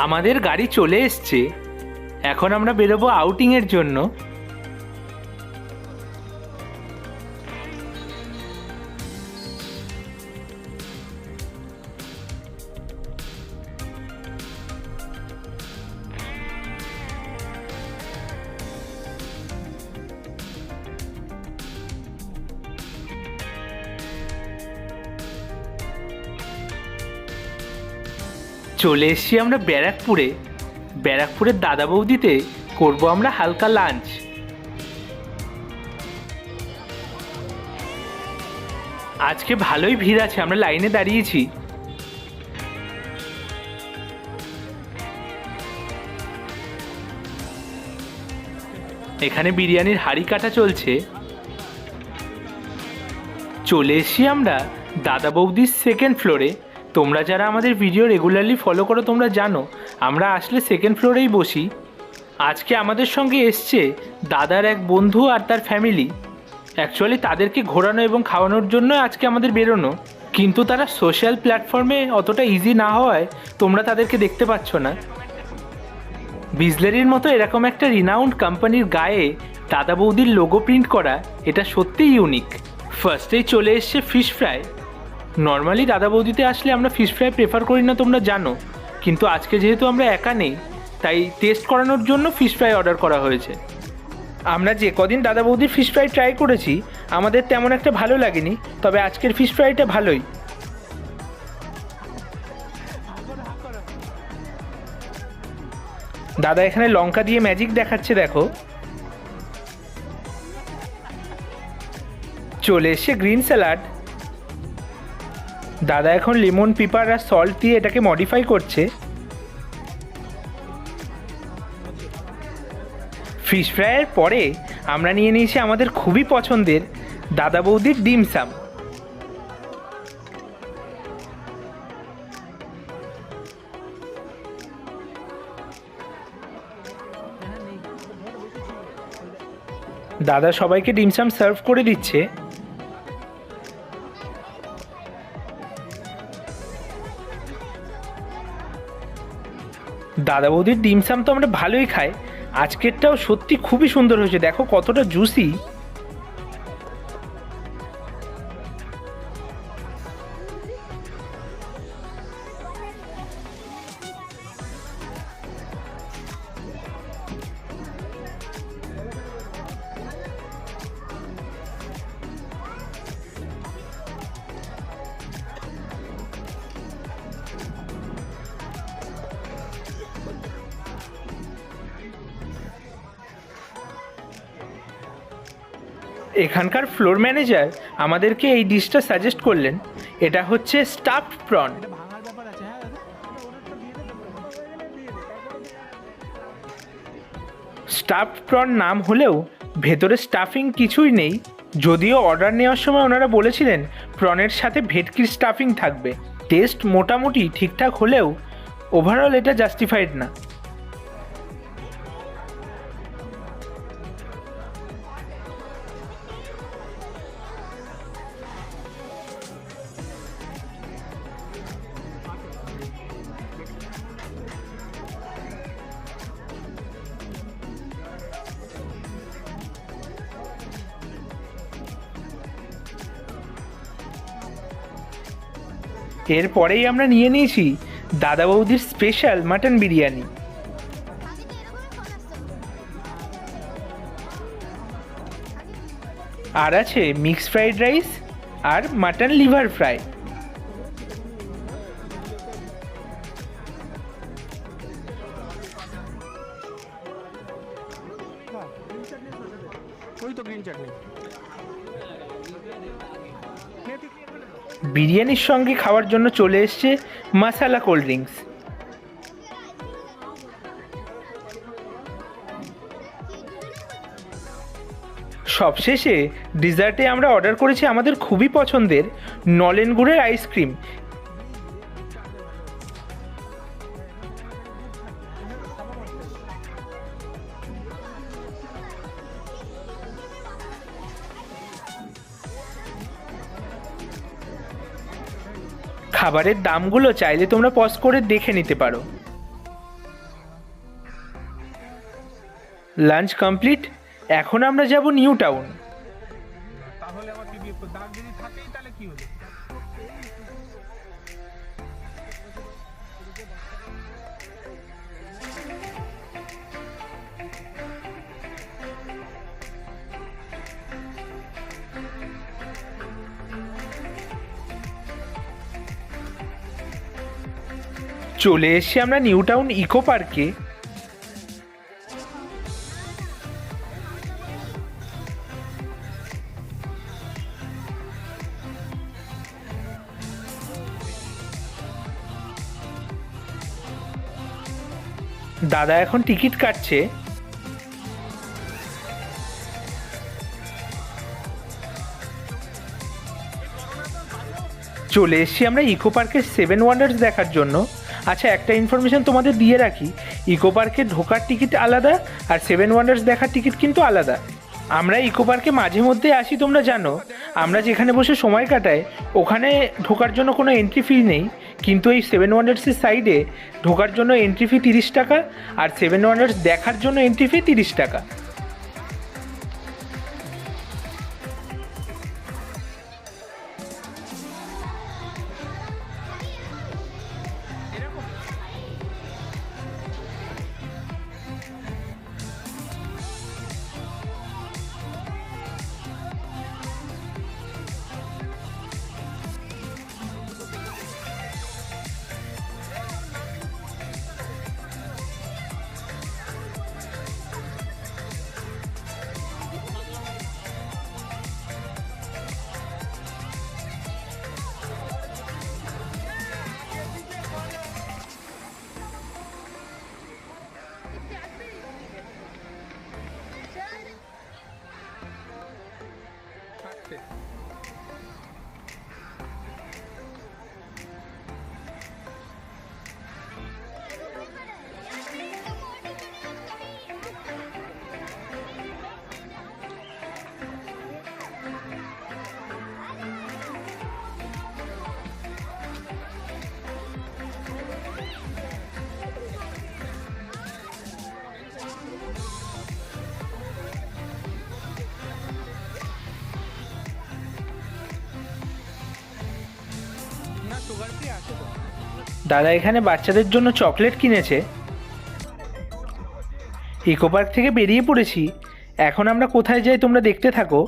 আমাদের গাড়ি চলে এসছে। এখন আমরা বেরোবো আউটিংয়ের জন্য। চলে এসছি আমরা ব্যারাকপুরে। ব্যারাকপুরের দাদা বৌদিতে করবো আমরা হালকা লাঞ্চ। আজকে ভালোই ভিড় আছে, আমরা লাইনে দাঁড়িয়েছি। এখানে বিরিয়ানির হাঁড়ি কাটা চলছে। চলে এসছি আমরা দাদা বৌদির সেকেন্ড ফ্লোরে। তোমরা যারা আমাদের ভিডিও রেগুলারলি ফলো করো তোমরা জানো আমরা আসলে সেকেন্ড ফ্লোরেই বসি। আজকে আমাদের সঙ্গে এসছে দাদার এক বন্ধু আর তার ফ্যামিলি। অ্যাকচুয়ালি তাদেরকে ঘোরানো এবং খাওয়ানোর জন্য আজকে আমাদের বেরোনো, কিন্তু তারা সোশ্যাল প্ল্যাটফর্মে অতটা ইজি না হওয়ায় তোমরা তাদেরকে দেখতে পাচ্ছ না। বিসলেরির মতো এরকম একটা রিনাউন্ড কোম্পানির গায়ে দাদা বৌদির লোগো প্রিন্ট করা, এটা সত্যিই ইউনিক। ফার্স্টেই চলে এসছে ফিশ ফ্রাই। নর্মালি দাদা বৌদিতে আসলে আমরা ফিশ ফ্রাই প্রেফার করি না, তোমরা জানো, কিন্তু আজকে যেহেতু আমরা একা নেই তাই টেস্ট করানোর জন্য ফিশ ফ্রাই অর্ডার করা হয়েছে। আমরা যে কদিন দাদা বৌদির ফিশ ফ্রাই ট্রাই করেছি আমাদের তেমন একটা ভালো লাগেনি, তবে আজকের ফিশ ফ্রাইটা ভালোই। দাদা এখানে লঙ্কা দিয়ে ম্যাজিক দেখাচ্ছে, দেখো। চলে এসছে গ্রিন স্যালাড। দাদা এখন লেমন, পেপার আর সল্ট দিয়ে এটাকে মডিফাই করছে। ফিশ ফ্রাইয়ের পরে আমরা নিয়ে নিয়েছি আমাদের খুবই পছন্দের দাদা বৌদির ডিমসাম। দাদা সবাইকে ডিমসাম সার্ভ করে দিচ্ছে। দাদা বৌদির ডিমসাম তো আমরা ভালোই খাই, আজকেরটাও সত্যি খুবই সুন্দর হয়েছে, দেখো কতটা জুসি। এখানকার ফ্লোর ম্যানেজার আমাদেরকে এই ডিশটা সাজেস্ট করলেন। এটা হচ্ছে স্টাফড প্রন। স্টাফড প্রন নাম হলেও ভেতরে স্টাফিং কিছুই নেই, যদিও অর্ডার নেওয়ার সময় ওনারা বলেছিলেন প্রনের সাথে ভেটকির স্টাফিং থাকবে। টেস্ট মোটামুটি ঠিকঠাক হলেও ওভারঅল এটা জাস্টিফাইড না। এরপরেই আমরা নিয়ে নিয়েছি দাদা বৌদির স্পেশাল মাটন বিরিয়ানি। আর আছে মিক্সড ফ্রাইড রাইস আর মাটন লিভার ফ্রাই। বিরিয়ানির সঙ্গে খাওয়ার জন্য চলে এসছে মশালা কোল্ড ড্রিঙ্কস। সবশেষে ডিজার্টে আমরা অর্ডার করেছি আমাদের খুবই পছন্দের নলেন গুড়ের আইসক্রিম। খাবারের দামগুলো চাইলে তোমরা পজ করে দেখে নিতে পারো। Lunch complete. এখন আমরা যাব নিউ টাউন। তাহলে আমার কি দাগ যদি থাকেই তাহলে কি হলো? চলে এসেছি আমরা নিউ টাউন ইকো পার্কে। দাদা এখন টিকিট কাটছে। চলে এসেছি আমরা ইকো পার্কের 7 ওয়ান্ডার্স দেখার জন্য। আচ্ছা, একটা ইনফরমেশন তোমাদের দিয়ে রাখি, ইকো পার্কে ঢোকার টিকিট আলাদা আর 7 ওয়ান্ডার্স দেখার টিকিট কিন্তু আলাদা। আমরা ইকো পার্কে মাঝে মধ্যে আসি, তোমরা জানো। আমরা যেখানে বসে সময় কাটাই ওখানে ঢোকার জন্য কোনো এন্ট্রি ফি নেই, কিন্তু এই 7 ওয়ান্ডার্সের সাইডে ঢোকার জন্য এন্ট্রি ফি 30 টাকা আর 7 ওয়ান্ডার্স দেখার জন্য এন্ট্রি ফি 30 টাকা। দাদা এখানে বাচ্চাদের জন্য চকলেট কিনেছে। ইকো পার্ক থেকে বেরিয়ে পড়েছি। এখন আমরা কোথায় যাই তোমরা দেখতে থাকো।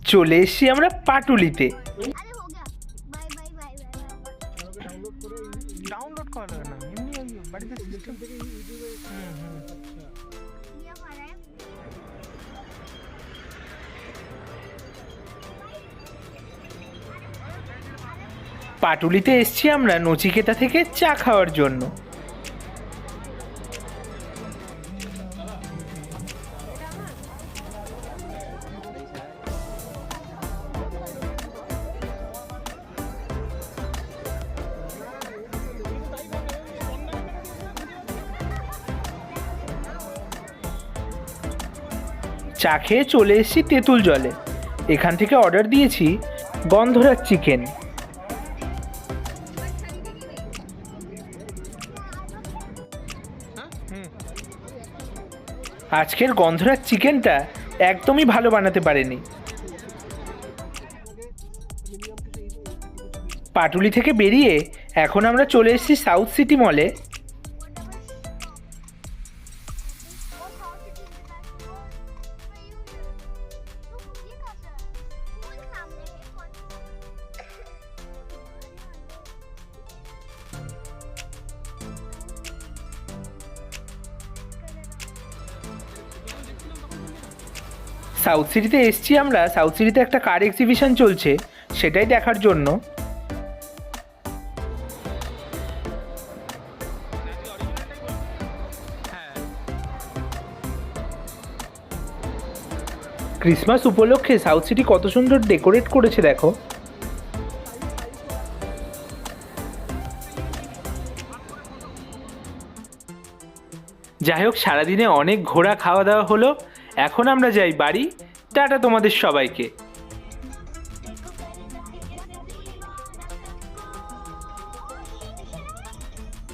চলে এসেছি আমরা পাটুলিতে। ডাউনলোড করা যাবে না, এমনি বাড়িতে সিস্টেম থেকে ইউটিউবে। পাটুলিতে এসেছি আমরা নচিকেতা থেকে চা খাওয়ার জন্য। চা খেয়ে চলে এসেছি তেঁতুল জলে। এখান থেকে অর্ডার দিয়েছি গন্ধরাজ চিকেন। আজকের গন্ধরাজ চিকেনটা একদমই ভালো বানাতে পারেনি। পাটুলি থেকে বেরিয়ে এখন আমরা চলে এসেছি সাউথ সিটি মলে। সাউথ সিটিতে এসছি আমরা। সাউথ সিটিতে একটা কার এক্সিবিশন চলছে, সেটাই দেখার জন্য। ক্রিসমাস উপলক্ষে সাউথ সিটি কত সুন্দর ডেকোরেট করেছে দেখো। যাই হোক, সারাদিনে অনেক ঘোরা খাওয়া দাওয়া হলো, এখন আমরা যাই বাড়ি। টাটা তোমাদের সবাইকে।